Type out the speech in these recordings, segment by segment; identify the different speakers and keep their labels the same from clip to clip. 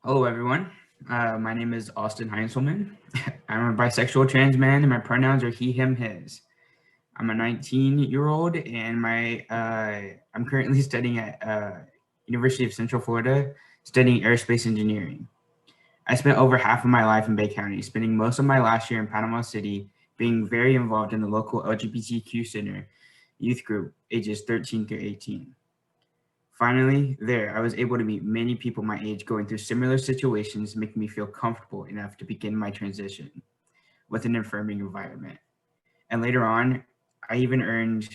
Speaker 1: Hello, everyone. My name is Austin Heinzelman. I'm a bisexual trans man, and my pronouns are he, him, his. I'm a 19-year-old, and I'm currently studying at University of Central Florida, studying aerospace engineering. I spent over half of my life in Bay County, spending most of my last year in Panama City, being very involved in the local LGBTQ center youth group, ages 13 through 18. Finally, there, I was able to meet many people my age going through similar situations, making me feel comfortable enough to begin my transition with an affirming environment. And later on, I even earned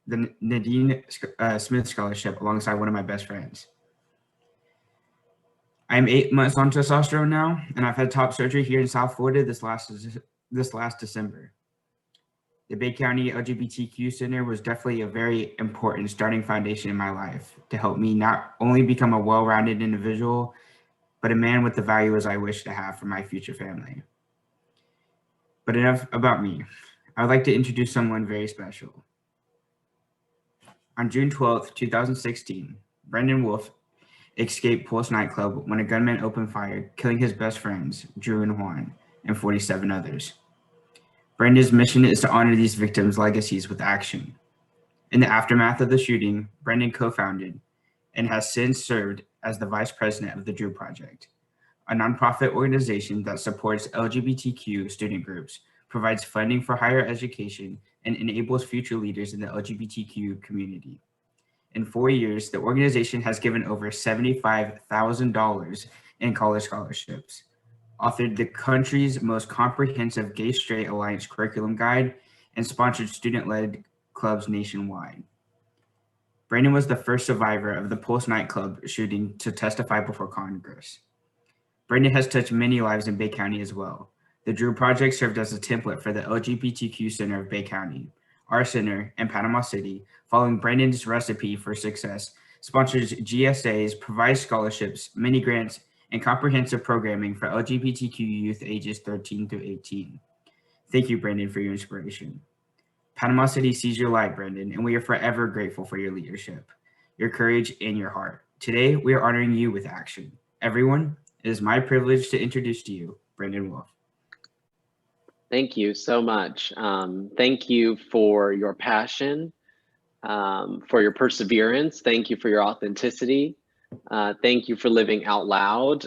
Speaker 1: the Nadine Smith Scholarship alongside one of my best friends. I'm 8 months on testosterone now, and I've had top surgery here in South Florida this last December. The Bay County LGBTQ Center was definitely a very important starting foundation in my life to help me not only become a well-rounded individual, but a man with the values I wish to have for my future family. But enough about me. I would like to introduce someone very special. On June 12th, 2016, Brendan Wolf escaped Pulse nightclub when a gunman opened fire, killing his best friends, Drew and Juan, and 47 others. Brendan's mission is to honor these victims' legacies with action. In the aftermath of the shooting, Brendan co-founded and has since served as the vice president of the Drew Project, a nonprofit organization that supports LGBTQ student groups, provides funding for higher education, and enables future leaders in the LGBTQ community. In 4 years, the organization has given over $75,000 in college scholarships, authored the country's most comprehensive Gay Straight Alliance curriculum guide, and sponsored student-led clubs nationwide. Brandon was the first survivor of the Pulse nightclub shooting to testify before Congress. Brandon has touched many lives in Bay County as well. The Drew Project served as a template for the LGBTQ Center of Bay County. Our center in Panama City, following Brandon's recipe for success, sponsors GSAs, provides scholarships, mini grants, and comprehensive programming for LGBTQ youth ages 13 through 18. Thank you, Brandon, for your inspiration. Panama City sees your light, Brandon, and we are forever grateful for your leadership, your courage, and your heart. Today, we are honoring you with action. Everyone, it is my privilege to introduce to you Brandon Wolf.
Speaker 2: Thank you so much. Thank you for your passion, for your perseverance. Thank you for your authenticity. Thank you for living out loud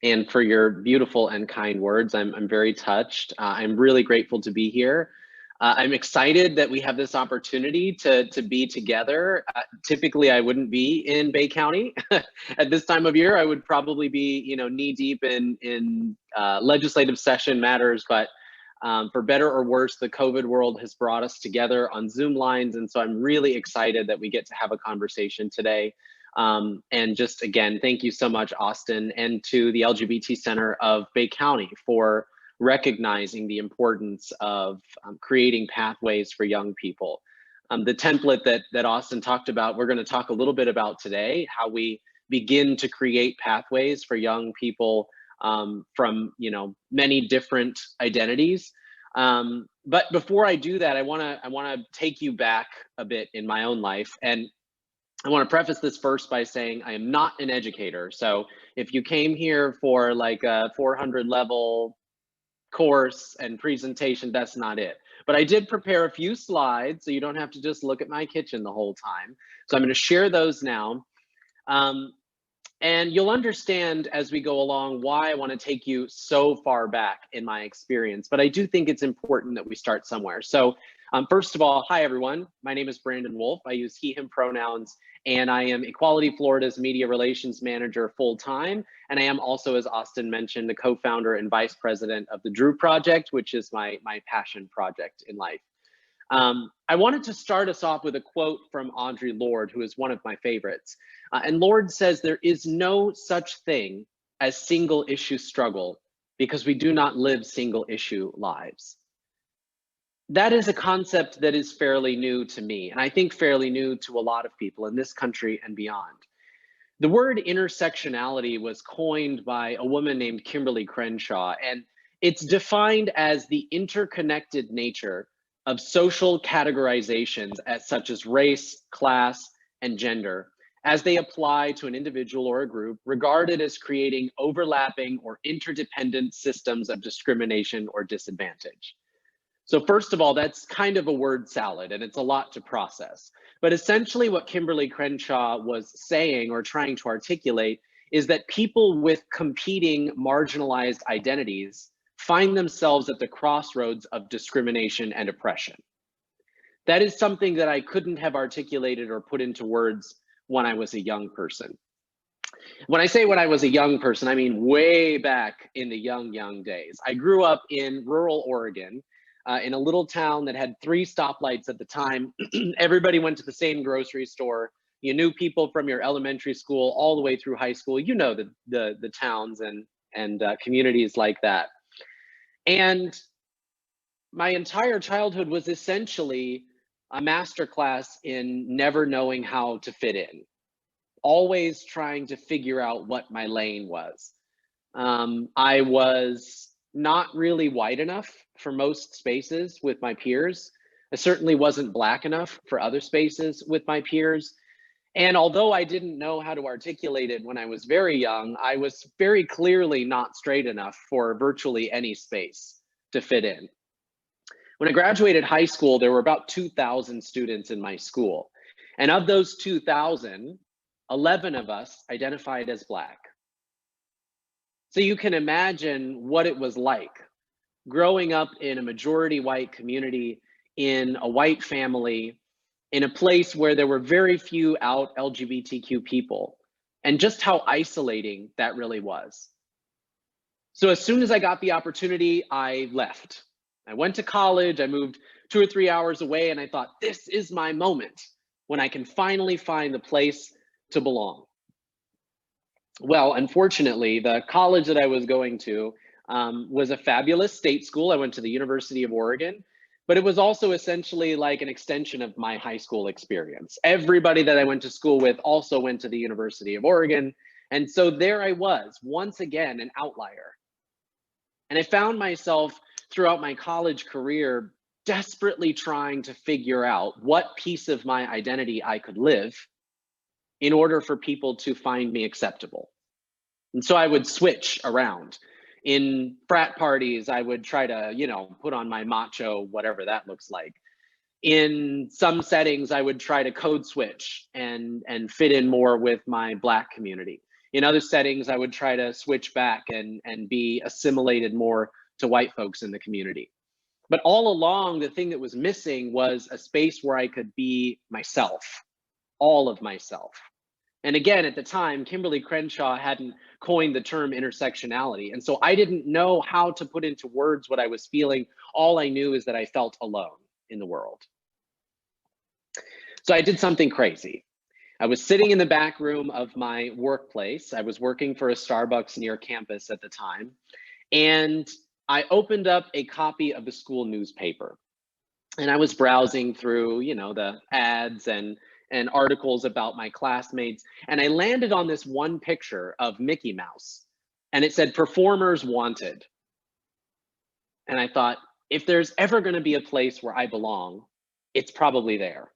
Speaker 2: and for your beautiful and kind words. I'm very touched. I'm really grateful to be here. I'm excited that we have this opportunity to be together. Typically, I wouldn't be in Bay County at this time of year. I would probably be, knee deep in legislative session matters. But for better or worse, the COVID world has brought us together on Zoom lines, and so I'm really excited that we get to have a conversation today. And just again, thank you so much, Austin, and to the LGBT Center of Bay County for recognizing the importance of creating pathways for young people. The template that Austin talked about, we're going to talk a little bit about today, how we begin to create pathways for young people from many different identities. But before I do that, I want to take you back a bit in my own life. And I want to preface this first by saying I am not an educator. So if you came here for like a 400 level course and presentation, that's not it. But I did prepare a few slides, so you don't have to just look at my kitchen the whole time. So I'm going to share those now. And you'll understand as we go along why I want to take you so far back in my experience. But I do think it's important that we start somewhere. So first of all, hi, everyone. My name is Brandon Wolf. I use he, him pronouns, and I am Equality Florida's Media Relations Manager full-time. And I am also, as Austin mentioned, the co-founder and vice president of the Drew Project, which is my passion project in life. I wanted to start us off with a quote from Audre Lorde, who is one of my favorites. And Lorde says, "There is no such thing as single issue struggle because we do not live single issue lives." That is a concept that is fairly new to me, and I think fairly new to a lot of people in this country and beyond. The word intersectionality was coined by a woman named Kimberly Crenshaw, and it's defined as the interconnected nature of social categorizations such as race, class, and gender, as they apply to an individual or a group, regarded as creating overlapping or interdependent systems of discrimination or disadvantage. So first of all, that's kind of a word salad, and it's a lot to process. But essentially what Kimberly Crenshaw was saying or trying to articulate is that people with competing marginalized identities find themselves at the crossroads of discrimination and oppression. That is something that I couldn't have articulated or put into words when I was a young person. When I say when I was a young person, I mean way back in the young days. I grew up in rural Oregon, in a little town that had 3 stoplights at the time. Everybody went to the same grocery store. You knew people from your elementary school all the way through high school. You know the towns and communities like that. And my entire childhood was essentially a masterclass in never knowing how to fit in, always trying to figure out what my lane was. I was not really white enough for most spaces with my peers. I certainly wasn't Black enough for other spaces with my peers. And although I didn't know how to articulate it when I was very young, I was very clearly not straight enough for virtually any space to fit in. When I graduated high school, there were about 2,000 students in my school. And of those 2,000, 11 of us identified as Black. So you can imagine what it was like growing up in a majority white community, in a white family, in a place where there were very few out LGBTQ people, and just how isolating that really was. So as soon as I got the opportunity, I left. I went to college, I moved 2 or 3 hours away, and I thought, this is my moment when I can finally find the place to belong. Well, unfortunately, the college that I was going to was a fabulous state school. I went to the University of Oregon, but it was also essentially like an extension of my high school experience. Everybody that I went to school with also went to the University of Oregon. And so there I was, once again, an outlier. And I found myself throughout my college career desperately trying to figure out what piece of my identity I could live in order for people to find me acceptable. And so I would switch around. In frat parties, I would try to, put on my macho, whatever that looks like. In some settings, I would try to code switch and fit in more with my Black community. In other settings, I would try to switch back and be assimilated more to white folks in the community. But all along, the thing that was missing was a space where I could be myself, all of myself. And again, at the time, Kimberly Crenshaw hadn't coined the term intersectionality. And so I didn't know how to put into words what I was feeling. All I knew is that I felt alone in the world. So I did something crazy. I was sitting in the back room of my workplace. I was working for a Starbucks near campus at the time. And I opened up a copy of the school newspaper. And I was browsing through, the ads and articles about my classmates. And I landed on this one picture of Mickey Mouse. And it said, "Performers wanted." And I thought, if there's ever going to be a place where I belong, it's probably there.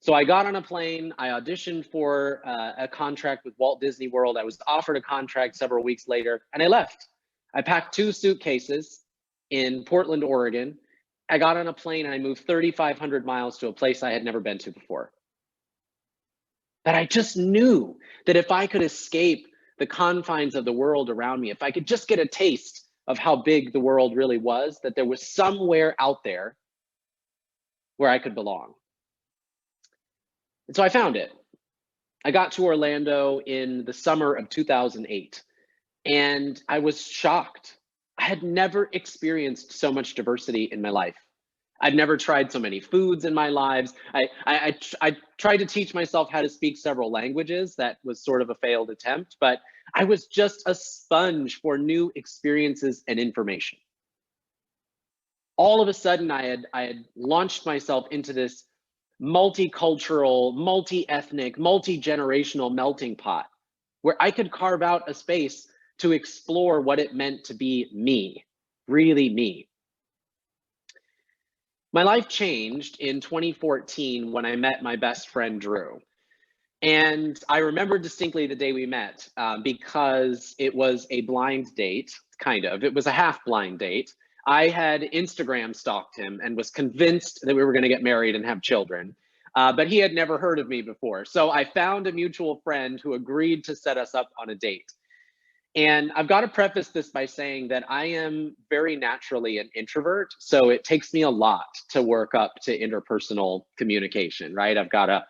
Speaker 2: So I got on a plane, I auditioned for a contract with Walt Disney World. I was offered a contract several weeks later, and I left. I packed 2 suitcases in Portland, Oregon. I got on a plane and I moved 3,500 miles to a place I had never been to before. But I just knew that if I could escape the confines of the world around me, if I could just get a taste of how big the world really was, that there was somewhere out there where I could belong. And so I found it. I got to Orlando in the summer of 2008, and I was shocked. I had never experienced so much diversity in my life. I'd never tried so many foods in my lives. I tried to teach myself how to speak several languages. That was sort of a failed attempt, but I was just a sponge for new experiences and information. All of a sudden, I had launched myself into this multicultural, multi-ethnic, multi-generational melting pot where I could carve out a space to explore what it meant to be me, really me. My life changed in 2014 when I met my best friend, Drew. And I remember distinctly the day we met because it was a blind date, kind of. It was a half blind date. I had Instagram stalked him and was convinced that we were going to get married and have children. But he had never heard of me before. So I found a mutual friend who agreed to set us up on a date. And I've got to preface this by saying that I am very naturally an introvert. So it takes me a lot to work up to interpersonal communication, right? I've got to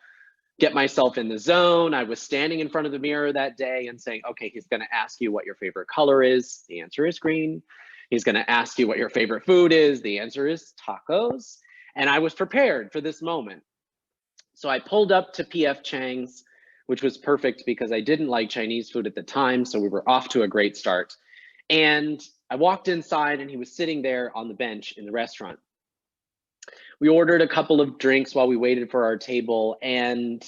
Speaker 2: get myself in the zone. I was standing in front of the mirror that day and saying, okay, he's going to ask you what your favorite color is. The answer is green. He's going to ask you what your favorite food is. The answer is tacos. And I was prepared for this moment. So I pulled up to PF Chang's, which was perfect because I didn't like Chinese food at the time. So we were off to a great start. And I walked inside and he was sitting there on the bench in the restaurant. We ordered a couple of drinks while we waited for our table, and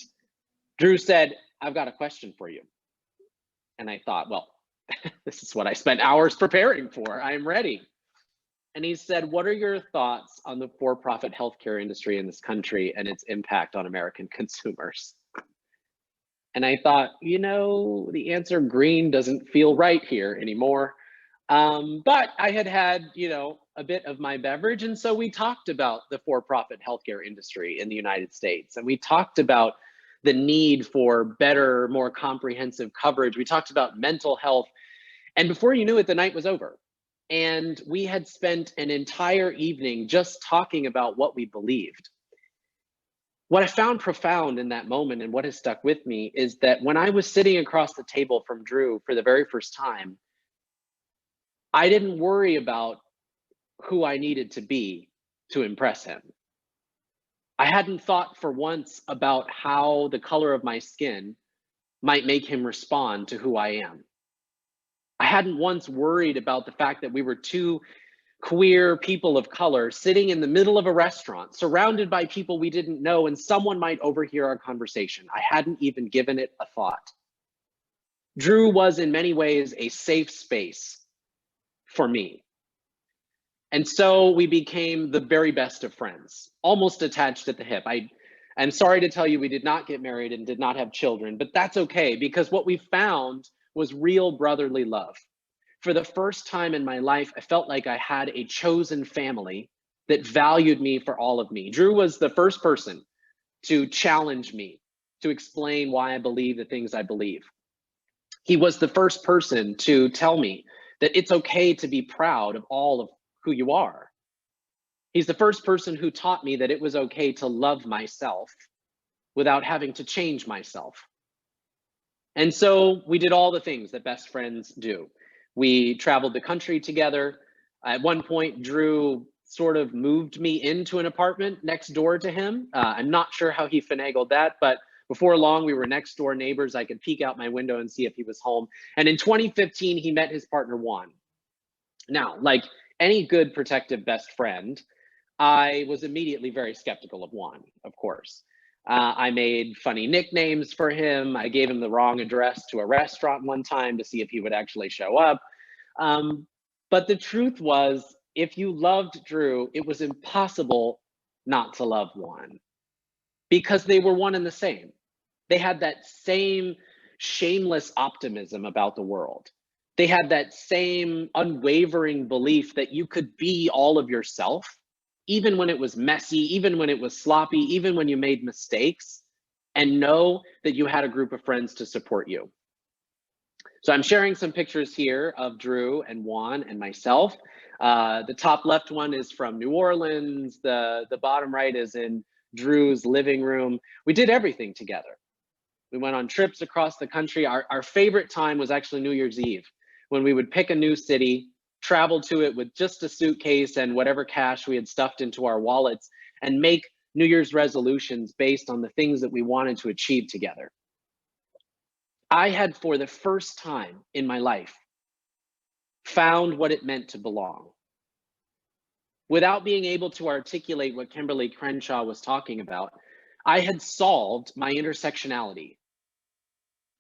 Speaker 2: Drew said, I've got a question for you. And I thought, well, this is what I spent hours preparing for. I'm ready. And he said, what are your thoughts on the for-profit healthcare industry in this country and its impact on American consumers? And I thought, you know, the answer green doesn't feel right here anymore. But I had had, you know, a bit of my beverage. And so we talked about the for-profit healthcare industry in the United States. And we talked about the need for better, more comprehensive coverage. We talked about mental health. And before you knew it, the night was over. And we had spent an entire evening just talking about what we believed. What I found profound in that moment and what has stuck with me is that when I was sitting across the table from Drew for the very first time, I didn't worry about who I needed to be to impress him. I hadn't thought for once about how the color of my skin might make him respond to who I am. I hadn't once worried about the fact that we were two queer people of color sitting in the middle of a restaurant, surrounded by people we didn't know, and someone might overhear our conversation. I hadn't even given it a thought. Drew was in many ways a safe space for me. And so we became the very best of friends, almost attached at the hip. I'm sorry to tell you we did not get married and did not have children, but that's okay because what we found was real brotherly love. For the first time in my life, I felt like I had a chosen family that valued me for all of me. Drew was the first person to challenge me, to explain why I believe the things I believe. He was the first person to tell me that it's okay to be proud of all of who you are. He's the first person who taught me that it was okay to love myself without having to change myself. And so we did all the things that best friends do. We traveled the country together. At one point, Drew sort of moved me into an apartment next door to him. I'm not sure how he finagled that, but before long, we were next door neighbors. I could peek out my window and see if he was home. And in 2015, he met his partner, Juan. Now, like any good protective best friend, I was immediately very skeptical of Juan, of course. I made funny nicknames for him. I gave him the wrong address to a restaurant one time to see if he would actually show up. But the truth was, if you loved Drew, it was impossible not to love Juan because they were one and the same. They had that same shameless optimism about the world. They had that same unwavering belief that you could be all of yourself, even when it was messy, even when it was sloppy, even when you made mistakes, and know that you had a group of friends to support you. So I'm sharing some pictures here of Drew and Juan and myself. The top left one is from New Orleans. The bottom right is in Drew's living room. We did everything together. We went on trips across the country. Our favorite time was actually New Year's Eve, when we would pick a new city, travel to it with just a suitcase and whatever cash we had stuffed into our wallets, and make New Year's resolutions based on the things that we wanted to achieve together. I had, for the first time in my life, found what it meant to belong. Without being able to articulate what Kimberly Crenshaw was talking about, I had solved my intersectionality.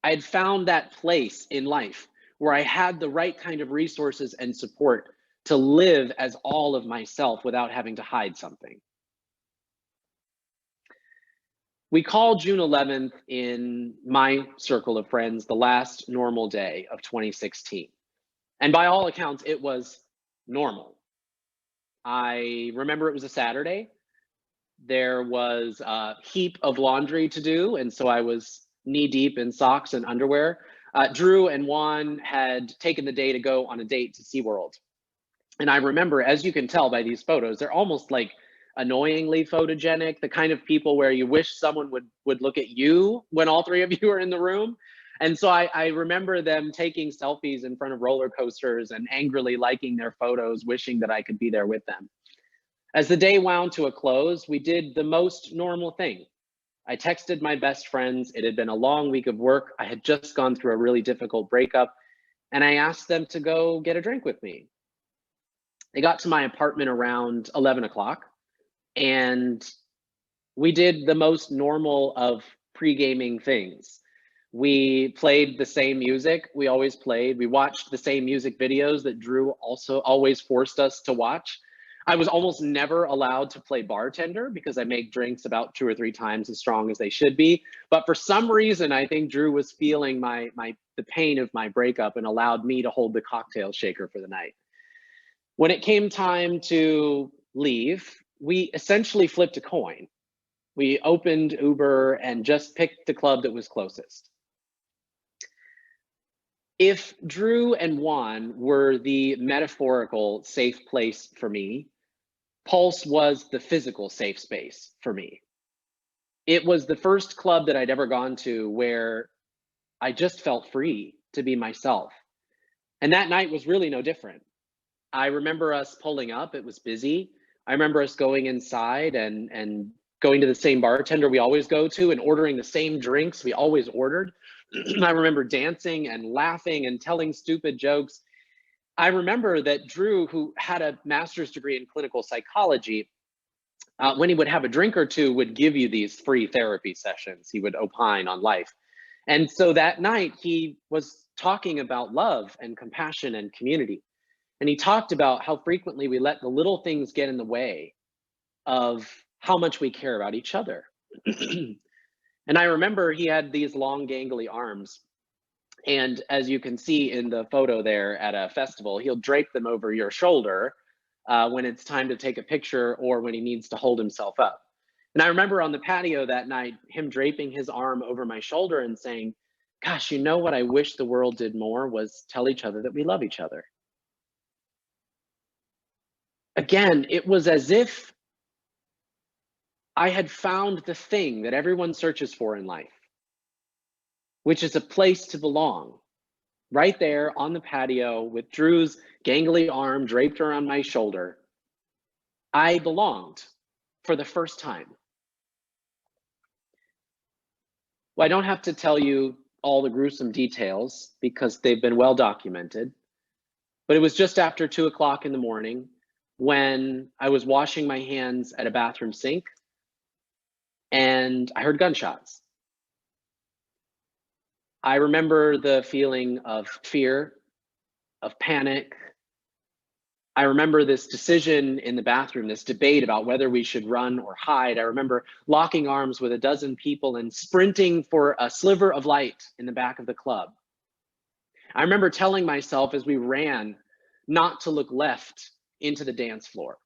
Speaker 2: I had found that place in life where I had the right kind of resources and support to live as all of myself without having to hide something. We call June 11th in my circle of friends the last normal day of 2016. And by all accounts, it was normal. I remember it was a Saturday. There was a heap of laundry to do, and so I was knee deep in socks and underwear. Drew and Juan had taken the day to go on a date to SeaWorld. And I remember, as you can tell by these photos, they're almost like annoyingly photogenic, the kind of people where you wish someone would look at you when all three of you are in the room. And so I remember them taking selfies in front of roller coasters and angrily liking their photos, wishing that I could be there with them. As the day wound to a close, we did the most normal thing. I texted my best friends. It had been a long week of work. I had just gone through a really difficult breakup, and I asked them to go get a drink with me. They got to my apartment around 11 o'clock, and we did the most normal of pre-gaming things. We played the same music we always played. We watched the same music videos that Drew also always forced us to watch. I was almost never allowed to play bartender because I make drinks about 2 or 3 times as strong as they should be. But for some reason, I think Drew was feeling the pain of my breakup and allowed me to hold the cocktail shaker for the night. When it came time to leave, we essentially flipped a coin. We opened Uber and just picked the club that was closest. If Drew and Juan were the metaphorical safe place for me, Pulse was the physical safe space for me. It was the first club that I'd ever gone to where I just felt free to be myself. And that night was really no different. I remember us pulling up, it was busy. I remember us going inside and going to the same bartender we always go to and ordering the same drinks we always ordered. I remember dancing and laughing and telling stupid jokes. I remember that Drew, who had a master's degree in clinical psychology, when he would have a drink or two, would give you these free therapy sessions. He would opine on life. And so that night, he was talking about love and compassion and community. And he talked about how frequently we let the little things get in the way of how much we care about each other. And I remember he had these long, gangly arms. And as you can see in the photo there at a festival, he'll drape them over your shoulder when it's time to take a picture or when he needs to hold himself up. And I remember on the patio that night, him draping his arm over my shoulder and saying, gosh, you know what I wish the world did more was tell each other that we love each other. Again, it was as if I had found the thing that everyone searches for in life, which is a place to belong. Right there on the patio with Drew's gangly arm draped around my shoulder, I belonged for the first time. Well, I don't have to tell you all the gruesome details because they've been well documented, but it was just after 2 o'clock in the morning when I was washing my hands at a bathroom sink and I heard gunshots. I remember the feeling of fear, of panic. I remember this decision in the bathroom, this debate about whether we should run or hide. I remember locking arms with a dozen people and sprinting for a sliver of light in the back of the club. I remember telling myself as we ran not to look left into the dance floor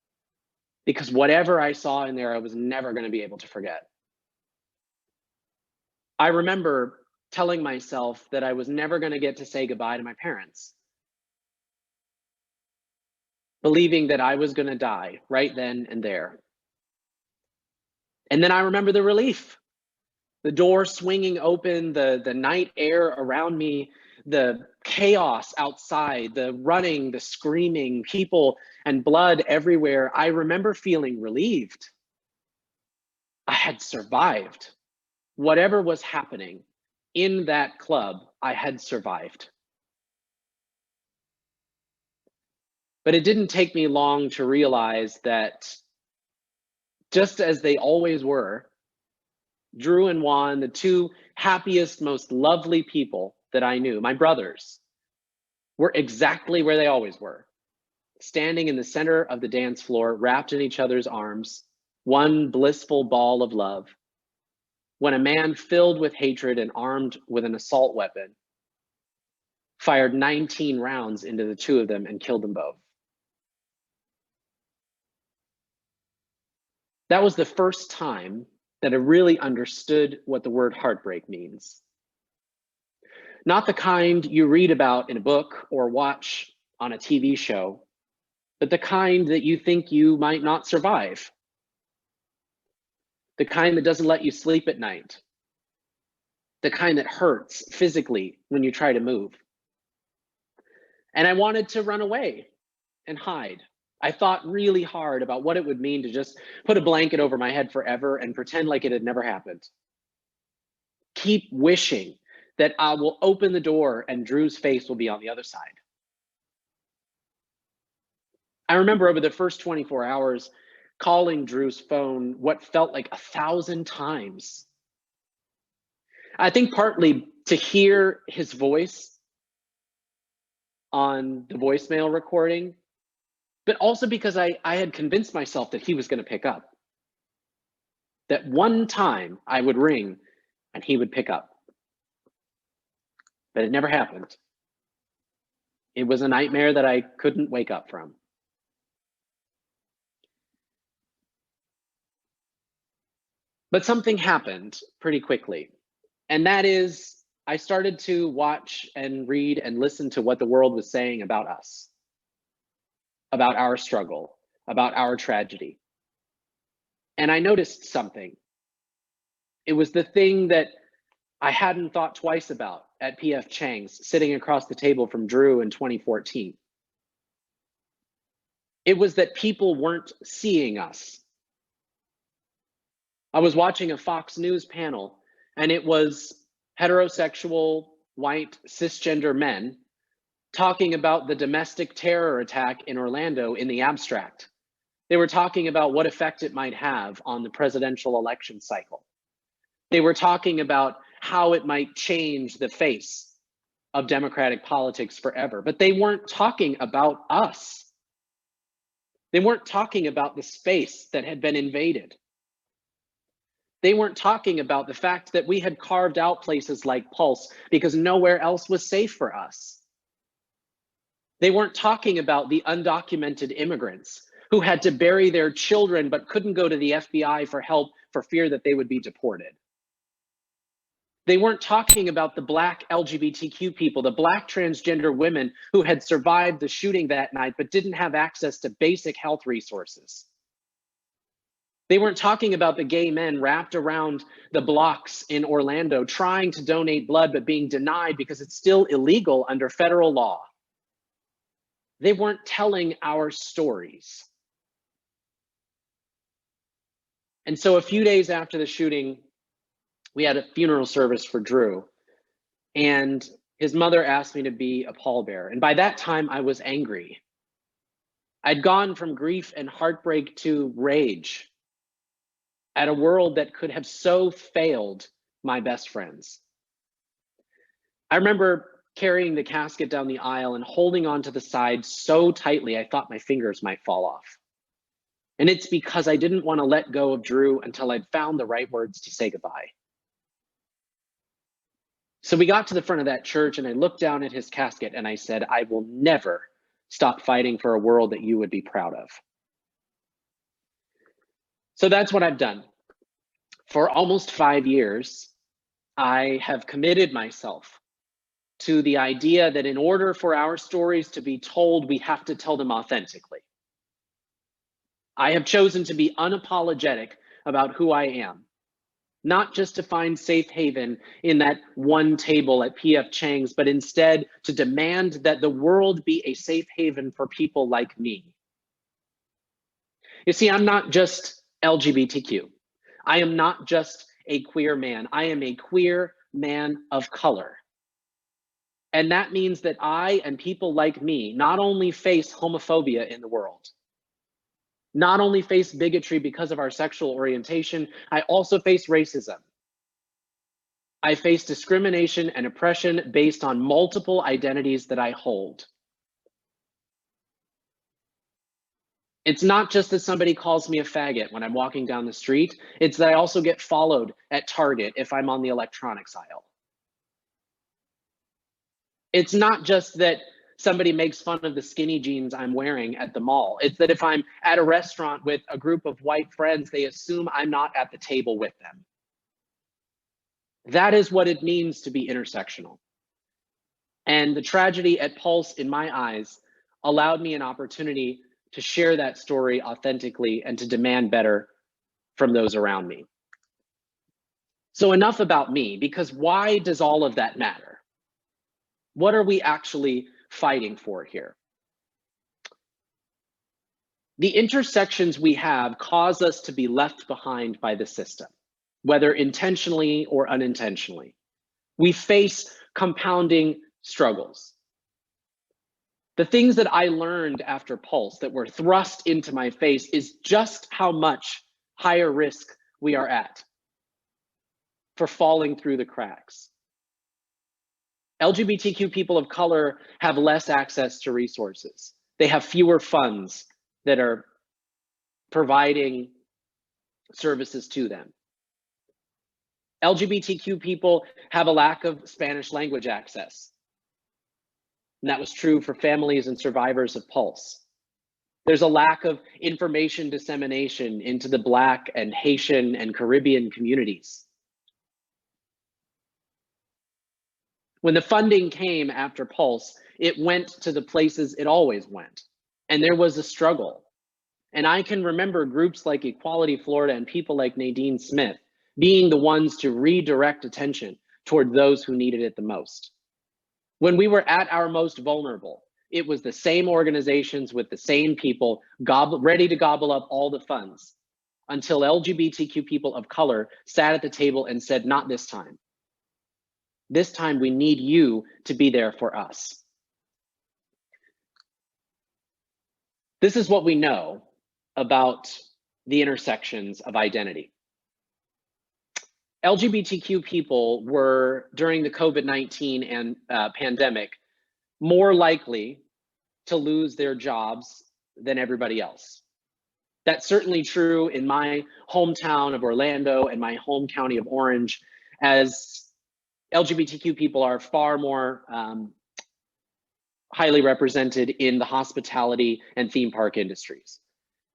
Speaker 2: because whatever I saw in there, I was never going to be able to forget. I remember telling myself that I was never going to get to say goodbye to my parents, believing that I was going to die right then and there. And then I remember the relief, the door swinging open, the night air around me, the chaos outside, the running, the screaming, people and blood everywhere. I remember feeling relieved. I had survived. Whatever was happening in that club, I had survived. But it didn't take me long to realize that just as they always were, Drew and Juan, the two happiest, most lovely people that I knew, my brothers, were exactly where they always were, standing in the center of the dance floor, wrapped in each other's arms, one blissful ball of love, when a man filled with hatred and armed with an assault weapon fired 19 rounds into the two of them and killed them both. That was the first time that I really understood what the word heartbreak means. Not the kind you read about in a book or watch on a TV show, but the kind that you think you might not survive. The kind that doesn't let you sleep at night. The kind that hurts physically when you try to move. And I wanted to run away and hide. I thought really hard about what it would mean to just put a blanket over my head forever and pretend like it had never happened. Keep wishing that I will open the door and Drew's face will be on the other side. I remember over the first 24 hours calling Drew's phone what felt like 1,000 times. I think partly to hear his voice on the voicemail recording, but also because I had convinced myself that he was going to pick up. That one time I would ring and he would pick up. But it never happened. It was a nightmare that I couldn't wake up from. But something happened pretty quickly. And that is, I started to watch and read and listen to what the world was saying about us, about our struggle, about our tragedy. And I noticed something. It was the thing that I hadn't thought twice about at P.F. Chang's, sitting across the table from Drew in 2014. It was that people weren't seeing us. I was watching a Fox News panel, and it was heterosexual, white, cisgender men talking about the domestic terror attack in Orlando in the abstract. They were talking about what effect it might have on the presidential election cycle. They were talking about how it might change the face of Democratic politics forever, but they weren't talking about us. They weren't talking about the space that had been invaded. They weren't talking about the fact that we had carved out places like Pulse because nowhere else was safe for us. They weren't talking about the undocumented immigrants who had to bury their children but couldn't go to the FBI for help for fear that they would be deported. They weren't talking about the Black LGBTQ people, the Black transgender women who had survived the shooting that night but didn't have access to basic health resources. They weren't talking about the gay men wrapped around the blocks in Orlando trying to donate blood but being denied because it's still illegal under federal law. They weren't telling our stories. And so a few days after the shooting, we had a funeral service for Drew, and his mother asked me to be a pallbearer. And by that time, I was angry. I'd gone from grief and heartbreak to rage at a world that could have so failed my best friends. I remember carrying the casket down the aisle and holding onto the side so tightly I thought my fingers might fall off. And it's because I didn't want to let go of Drew until I'd found the right words to say goodbye. So we got to the front of that church and I looked down at his casket and I said, I will never stop fighting for a world that you would be proud of. So that's what I've done. For almost 5 years, I have committed myself to the idea that in order for our stories to be told, we have to tell them authentically. I have chosen to be unapologetic about who I am. Not just to find safe haven in that one table at P.F. Chang's, but instead to demand that the world be a safe haven for people like me. You see, I'm not just LGBTQ. I am not just a queer man. I am a queer man of color. And that means that I and people like me not only face homophobia in the world, not only face bigotry because of our sexual orientation, I also face racism. I face discrimination and oppression based on multiple identities that I hold. It's not just that somebody calls me a faggot when I'm walking down the street. It's that I also get followed at Target if I'm on the electronics aisle. It's not just that somebody makes fun of the skinny jeans I'm wearing at the mall. It's that if I'm at a restaurant with a group of white friends, they assume I'm not at the table with them. That is what it means to be intersectional. And the tragedy at Pulse, in my eyes, allowed me an opportunity to share that story authentically and to demand better from those around me. So enough about me, because why does all of that matter? What are we actually fighting for here? The intersections we have cause us to be left behind by the system, whether intentionally or unintentionally. We face compounding struggles. The things that I learned after Pulse that were thrust into my face is just how much higher risk we are at for falling through the cracks. LGBTQ people of color have less access to resources. They have fewer funds that are providing services to them. LGBTQ people have a lack of Spanish language access. And that was true for families and survivors of Pulse. There's a lack of information dissemination into the Black and Haitian and Caribbean communities. When the funding came after Pulse, it went to the places it always went. And there was a struggle. And I can remember groups like Equality Florida and people like Nadine Smith being the ones to redirect attention toward those who needed it the most. When we were at our most vulnerable, it was the same organizations with the same people ready to gobble up all the funds until LGBTQ people of color sat at the table and said, not this time. This time we need you to be there for us. This is what we know about the intersections of identity. LGBTQ people were, during the COVID-19 and pandemic, more likely to lose their jobs than everybody else. That's certainly true in my hometown of Orlando and my home county of Orange, as LGBTQ people are far more highly represented in the hospitality and theme park industries.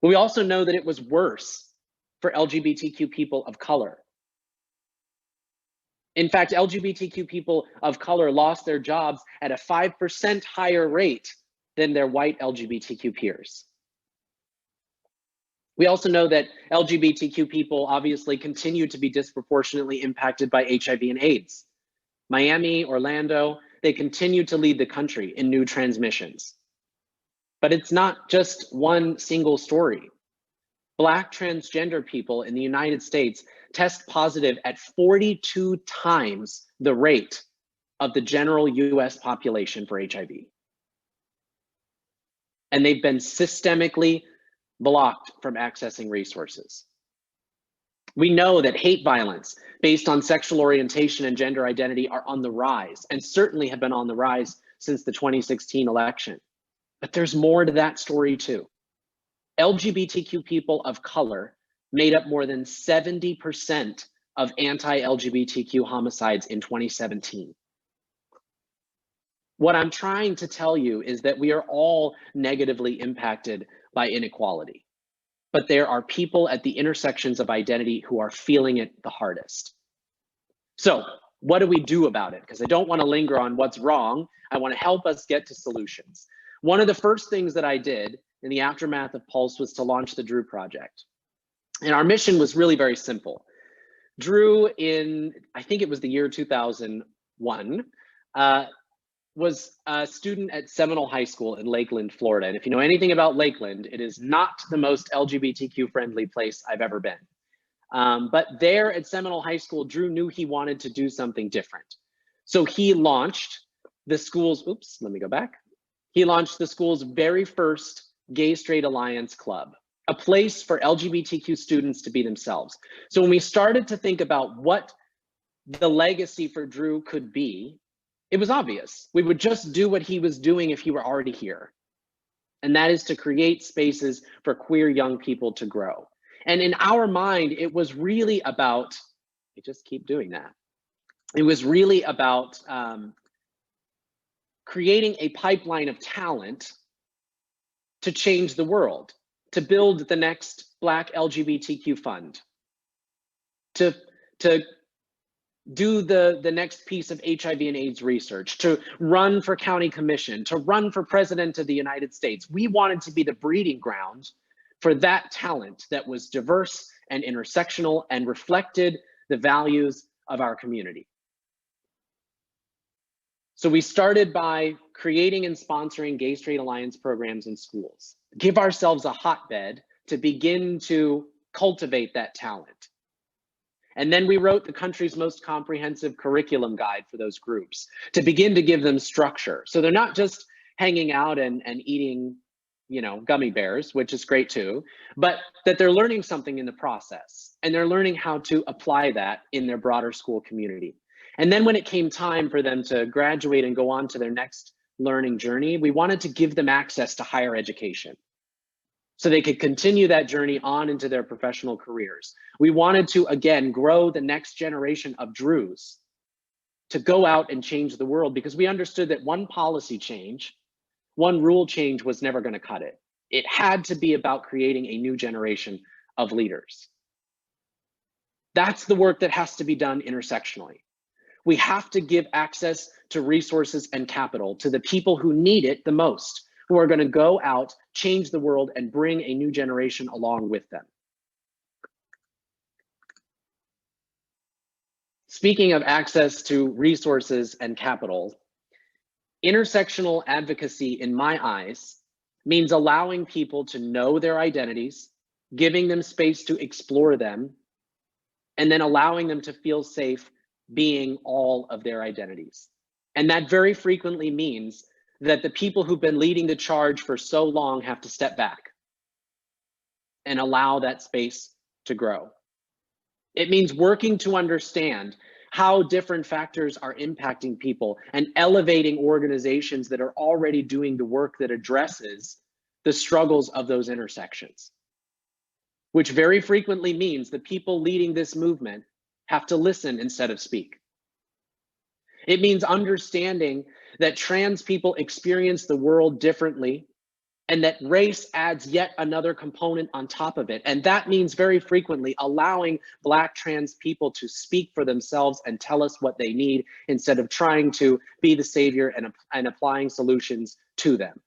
Speaker 2: But we also know that it was worse for LGBTQ people of color. In fact, LGBTQ people of color lost their jobs at a 5% higher rate than their white LGBTQ peers. We also know that LGBTQ people obviously continue to be disproportionately impacted by HIV and AIDS. Miami, Orlando, they continue to lead the country in new transmissions. But it's not just one single story. Black transgender people in the United States test positive at 42 times the rate of the general US population for HIV. And they've been systemically blocked from accessing resources. We know that hate violence based on sexual orientation and gender identity are on the rise, and certainly have been on the rise since the 2016 election. But there's more to that story too. LGBTQ people of color made up more than 70% of anti-LGBTQ homicides in 2017. What I'm trying to tell you is that we are all negatively impacted by inequality, but there are people at the intersections of identity who are feeling it the hardest. So what do we do about it? Because I don't want to linger on what's wrong. I want to help us get to solutions. One of the first things that I did in the aftermath of Pulse was to launch the Drew Project. And our mission was really very simple. Drew, in, I think it was the year 2001, was a student at Seminole High School in Lakeland, Florida. And if you know anything about Lakeland, it is not the most LGBTQ friendly place I've ever been. But there at Seminole High School, Drew knew he wanted to do something different. So he launched the school's, He launched the school's very first Gay Straight Alliance Club, a place for LGBTQ students to be themselves. So when we started to think about what the legacy for Drew could be, it was obvious. We would just do what he was doing if he were already here. And that is to create spaces for queer young people to grow. And in our mind, it was really about, I just keep doing that. It was really about creating a pipeline of talent to change the world, to build the next Black LGBTQ fund, to do the next piece of HIV and AIDS research, to run for county commission, to run for president of the United States. We wanted to be the breeding ground for that talent that was diverse and intersectional and reflected the values of our community. So we started by creating and sponsoring Gay Straight Alliance programs in schools, give ourselves a hotbed to begin to cultivate that talent. And then we wrote the country's most comprehensive curriculum guide for those groups to begin to give them structure. So they're not just hanging out and eating, gummy bears, which is great too, but that they're learning something in the process and they're learning how to apply that in their broader school community. And then when it came time for them to graduate and go on to their next learning journey, we wanted to give them access to higher education so they could continue that journey on into their professional careers. We wanted to, again, grow the next generation of Drews to go out and change the world, because we understood that one policy change, one rule change was never going to cut it. It had to be about creating a new generation of leaders. That's the work that has to be done intersectionally. We have to give access to resources and capital to the people who need it the most, who are going to go out, change the world, and bring a new generation along with them. Speaking of access to resources and capital, intersectional advocacy, in my eyes, means allowing people to know their identities, giving them space to explore them, and then allowing them to feel safe being all of their identities. And that very frequently means that the people who've been leading the charge for so long have to step back and allow that space to grow. It means working to understand how different factors are impacting people and elevating organizations that are already doing the work that addresses the struggles of those intersections, which very frequently means the people leading this movement have to listen instead of speak. It means understanding that trans people experience the world differently and that race adds yet another component on top of it. And that means very frequently allowing Black trans people to speak for themselves and tell us what they need instead of trying to be the savior and applying solutions to them.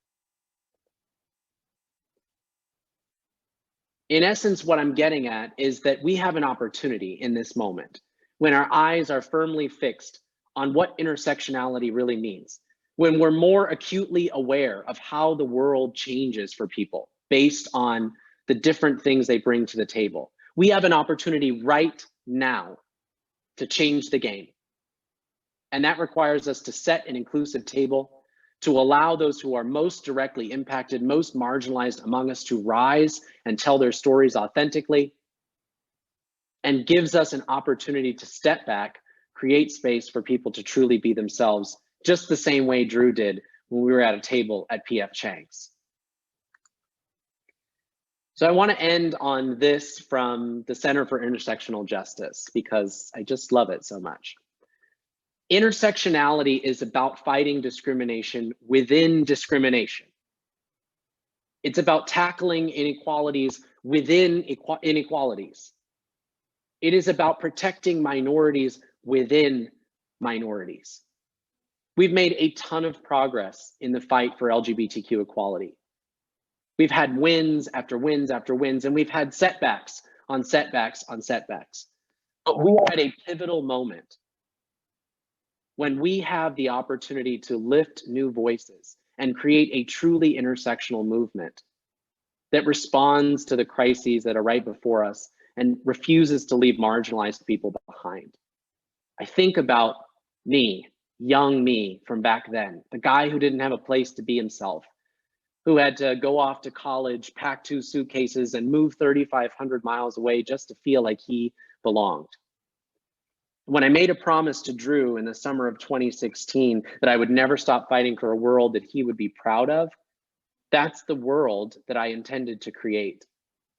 Speaker 2: In essence, what I'm getting at is that we have an opportunity in this moment when our eyes are firmly fixed on what intersectionality really means, when we're more acutely aware of how the world changes for people based on the different things they bring to the table. We have an opportunity right now to change the game. And that requires us to set an inclusive table, to allow those who are most directly impacted, most marginalized among us to rise and tell their stories authentically, and gives us an opportunity to step back, create space for people to truly be themselves, just the same way Drew did when we were at a table at PF Chang's. So I want to end on this from the Center for Intersectional Justice, because I just love it so much. Intersectionality is about fighting discrimination within discrimination. It's about tackling inequalities within inequalities. It is about protecting minorities within minorities. We've made a ton of progress in the fight for LGBTQ equality. We've had wins after wins after wins, and we've had setbacks on setbacks on setbacks. But we are at a pivotal moment when we have the opportunity to lift new voices and create a truly intersectional movement that responds to the crises that are right before us and refuses to leave marginalized people behind. I think about me, young me from back then, the guy who didn't have a place to be himself, who had to go off to college, pack 2 suitcases, and move 3,500 miles away just to feel like he belonged. When I made a promise to Drew in the summer of 2016 that I would never stop fighting for a world that he would be proud of, That's the world that I intended to create.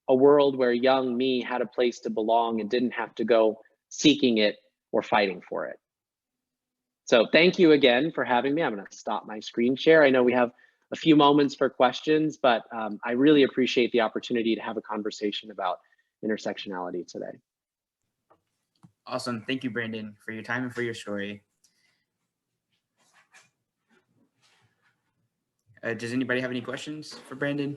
Speaker 2: A world where young me had a place to belong and didn't have to go seeking it or fighting for it. So thank you again for having me. I'm going to stop my screen share. I know we have a few moments for questions, but I really appreciate the opportunity to have a conversation about intersectionality today.
Speaker 1: Awesome. Thank you, Brandon, for your time and for your story. Does anybody have any questions for Brandon?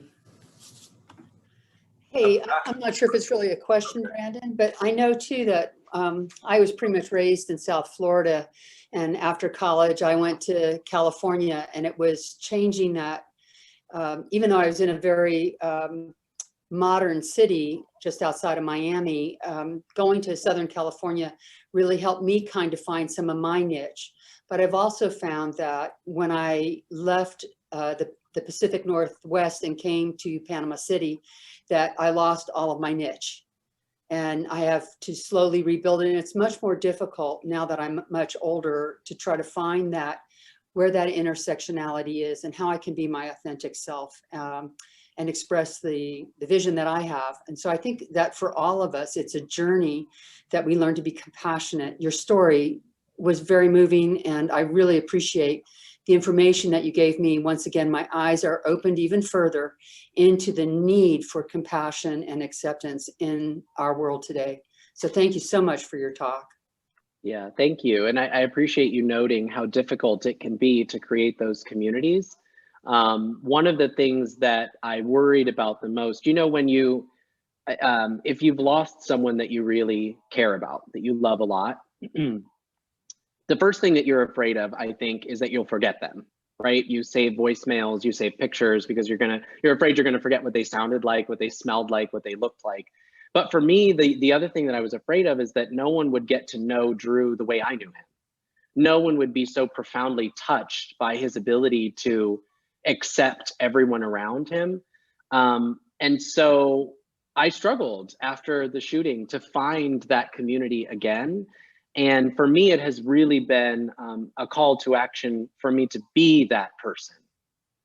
Speaker 3: Hey, I'm not sure if it's really a question, Brandon, but I know too that I was pretty much raised in South Florida, and after college I went to California, and it was changing that. Even though I was in a very modern city just outside of Miami, going to Southern California really helped me kind of find some of my niche. But I've also found that when I left the Pacific Northwest and came to Panama City, that I lost all of my niche. And I have to slowly rebuild it. And it's much more difficult now that I'm much older to try to find that, where that intersectionality is and how I can be my authentic self and express the vision that I have. And so I think that for all of us, it's a journey that we learn to be compassionate. Your story was very moving, and I really appreciate the information that you gave me. Once again, my eyes are opened even further into the need for compassion and acceptance in our world today. So thank you so much for your talk.
Speaker 2: Yeah, thank you. And I appreciate you noting how difficult it can be to create those communities. One of the things that I worried about the most, when you, if you've lost someone that you really care about, that you love a lot, the first thing that you're afraid of, I think, is that you'll forget them, right? You save voicemails, you save pictures because you're afraid you're gonna forget what they sounded like, what they smelled like, what they looked like. But for me, the other thing that I was afraid of is that no one would get to know Drew the way I knew him. No one would be so profoundly touched by his ability to accept everyone around him. And so I struggled after the shooting to find that community again. And for me, it has really been a call to action for me to be that person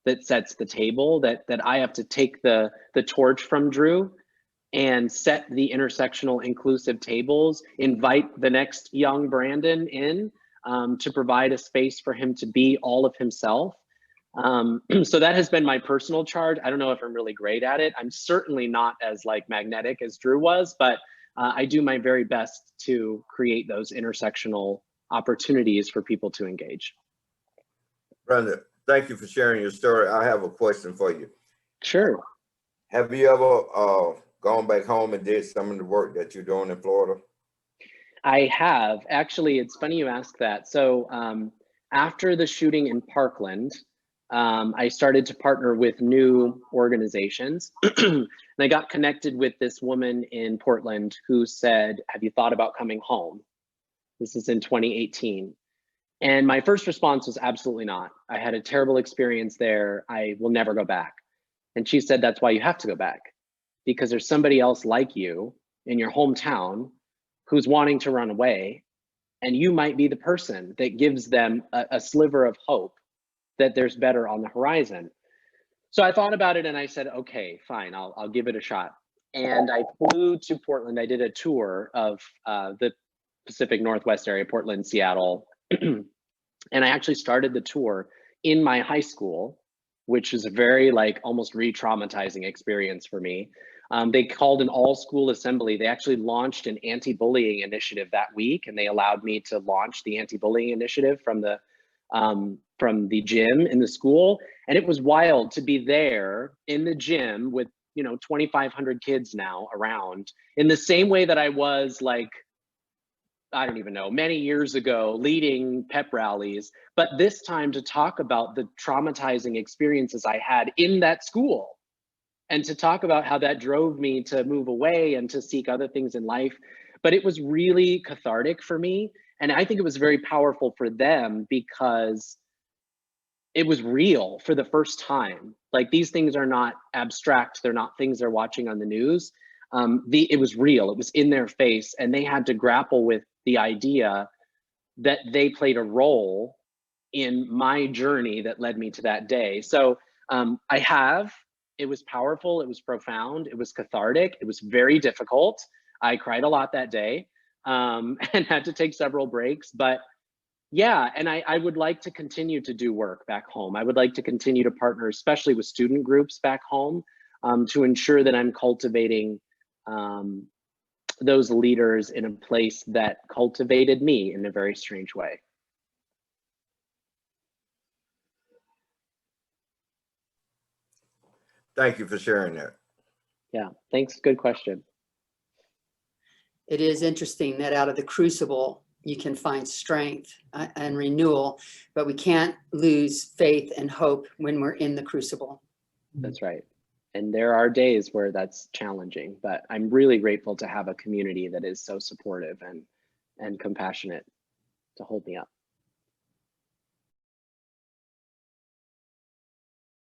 Speaker 2: that sets the table, that I have to take the torch from Drew and set the intersectional inclusive tables, invite the next young Brandon in to provide a space for him to be all of himself. So that has been my personal charge. I don't know if I'm really great at it. I'm certainly not as magnetic as Drew was, but I do my very best to create those intersectional opportunities for people to engage.
Speaker 4: Brenda, thank you for sharing your story. I have a question for you.
Speaker 2: Sure.
Speaker 4: Have you ever gone back home and did some of the work that you're doing in Florida?
Speaker 2: I have. Actually, it's funny you ask that. So after the shooting in Parkland, I started to partner with new organizations. And I got connected with this woman in Portland who said, have you thought about coming home? This is in 2018. And my first response was absolutely not. I had a terrible experience there. I will never go back. And she said, that's why you have to go back, because there's somebody else like you in your hometown who's wanting to run away. And you might be the person that gives them a sliver of hope that there's better on the horizon. So I thought about it and I said, okay, fine, I'll give it a shot. And I flew to Portland. I did a tour of the Pacific Northwest area, Portland, Seattle. And I actually started the tour in my high school, which is a very almost re-traumatizing experience for me. They called an all-school assembly. They actually launched an anti-bullying initiative that week, and they allowed me to launch the anti-bullying initiative from the gym in the school. And it was wild to be there in the gym with 2,500 kids now around, in the same way that I was I don't even know, many years ago, leading pep rallies, but this time to talk about the traumatizing experiences I had in that school, and to talk about how that drove me to move away and to seek other things in life. But it was really cathartic for me. And I think it was very powerful for them because it was real for the first time. These things are not abstract. They're not things they're watching on the news. It was real. It was in their face, and they had to grapple with the idea that they played a role in my journey that led me to that day. So It was powerful, it was profound, it was cathartic, it was very difficult. I cried a lot that day and had to take several breaks, but yeah, and I would like to continue to do work back home. I would like to continue to partner, especially with student groups back home, to ensure that I'm cultivating those leaders in a place that cultivated me in a very strange way.
Speaker 4: Thank you for sharing that.
Speaker 2: Yeah, thanks. Good question.
Speaker 3: It is interesting that out of the crucible, you can find strength and renewal, but we can't lose faith and hope when we're in the crucible.
Speaker 2: That's right. And there are days where that's challenging, but I'm really grateful to have a community that is so supportive and compassionate to hold me up.